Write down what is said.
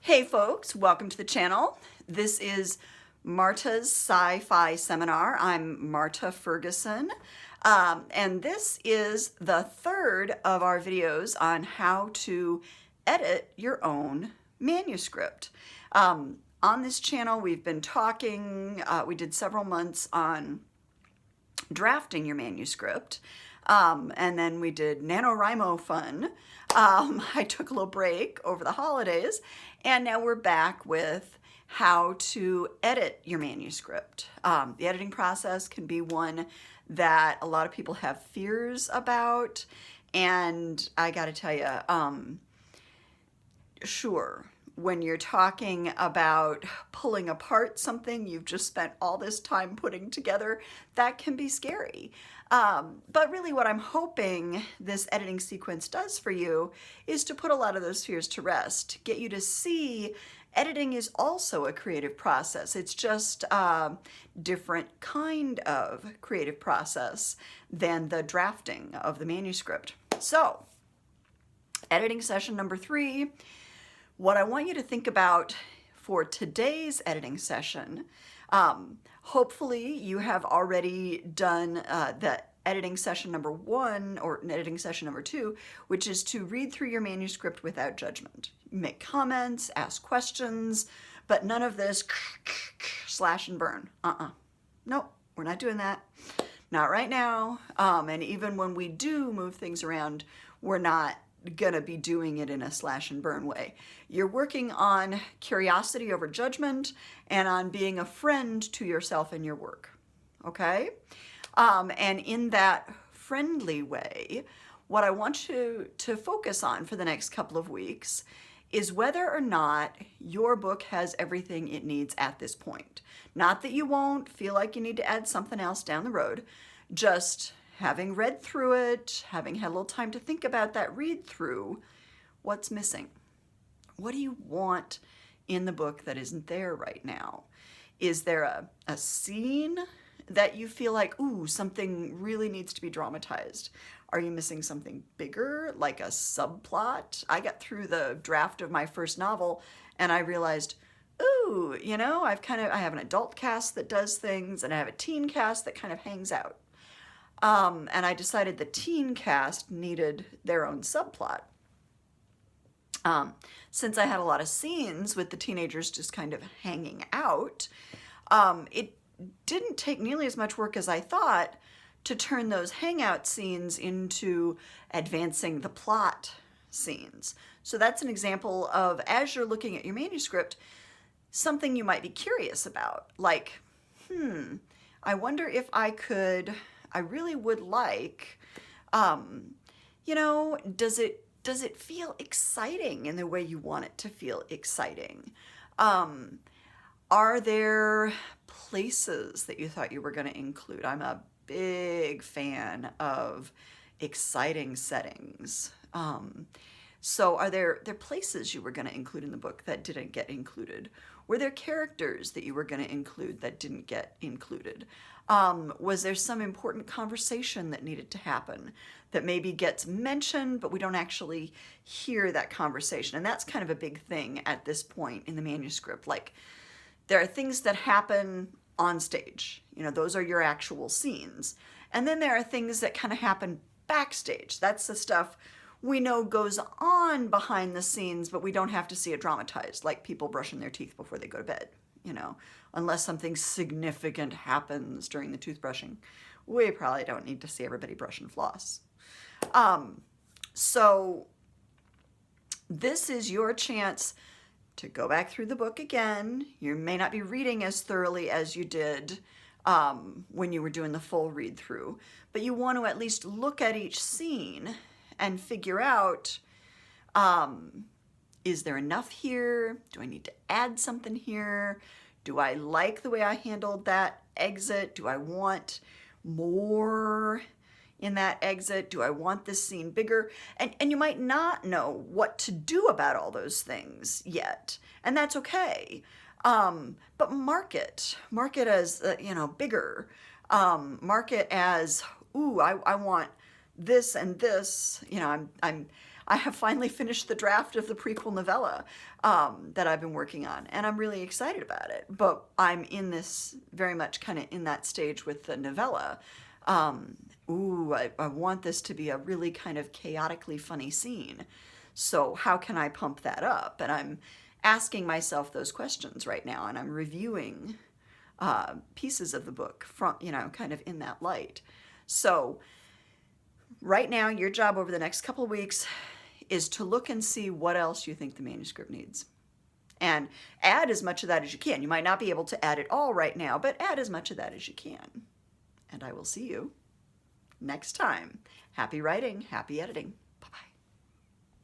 Hey folks, welcome to the channel. This is Marta's Sci-Fi Seminar. I'm Marta Ferguson, and this is the third of our videos on how to edit your own manuscript. On this channel, we've been talking, we did several months on drafting your manuscript, and then we did NaNoWriMo fun. I took a little break over the holidays, and now we're back with how to edit your manuscript. The editing process can be one that a lot of people have fears about, and I gotta tell you, sure, when you're talking about pulling apart something you've just spent all this time putting together, that can be scary. But really what I'm hoping this editing sequence does for you is to put a lot of those fears to rest, get you to see editing is also a creative process. It's just a different kind of creative process than the drafting of the manuscript. So, editing session number 3. What I want you to think about for today's editing session, hopefully you have already done the editing session number 1 or editing session number 2, which is to read through your manuscript without judgment. Make comments, ask questions, but none of this slash and burn. Nope, we're not doing that. Not right now. And even when we do move things around, we're not gonna be doing it in a slash and burn way. You're working on curiosity over judgment and on being a friend to yourself and your work, okay? And in that friendly way, what I want you to focus on for the next couple of weeks is whether or not your book has everything it needs at this point. Not that you won't feel like you need to add something else down the road, just having read through it, having had a little time to think about that read through, what's missing? What do you want in the book that isn't there right now? Is there a scene that you feel like, ooh, something really needs to be dramatized? Are you missing something bigger, like a subplot? I got through the draft of my first novel and I realized, ooh, you know, I have an adult cast that does things and I have a teen cast that kind of hangs out. And I decided the teen cast needed their own subplot. Since I had a lot of scenes with the teenagers just kind of hanging out, it didn't take nearly as much work as I thought to turn those hangout scenes into advancing the plot scenes. So that's an example of, as you're looking at your manuscript, something you might be curious about. Like, I wonder if I really would like, you know, does it feel exciting in the way you want it to feel exciting? Are there places that you thought you were going to include? I'm a big fan of exciting settings. So are there places you were going to include in the book that didn't get included? Were there characters that you were going to include that didn't get included? Was there some important conversation that needed to happen that maybe gets mentioned, but we don't actually hear that conversation? And that's kind of a big thing at this point in the manuscript. Like, there are things that happen on stage. You know, those are your actual scenes. And then there are things that kind of happen backstage. That's the stuff we know goes on behind the scenes, but we don't have to see it dramatized, like people brushing their teeth before they go to bed, you know, unless something significant happens during the toothbrushing. We probably don't need to see everybody brush and floss. So this is your chance to go back through the book again. You may not be reading as thoroughly as you did when you were doing the full read through, but you want to at least look at each scene and figure out, is there enough here? Do I need to add something here? Do I like the way I handled that exit? Do I want more in that exit? Do I want this scene bigger? And you might not know what to do about all those things yet, and that's okay. But mark it as, you know, bigger. Mark it as, ooh, I want this and this, you know, I have finally finished the draft of the prequel novella that I've been working on, and I'm really excited about it. But I'm in this very much kind of in that stage with the novella. I want this to be a really kind of chaotically funny scene. So how can I pump that up? And I'm asking myself those questions right now, and I'm reviewing pieces of the book from, kind of in that light. So right now, your job over the next couple of weeks is to look and see what else you think the manuscript needs. And add as much of that as you can. You might not be able to add it all right now, but add as much of that as you can. And I will see you next time. Happy writing, happy editing.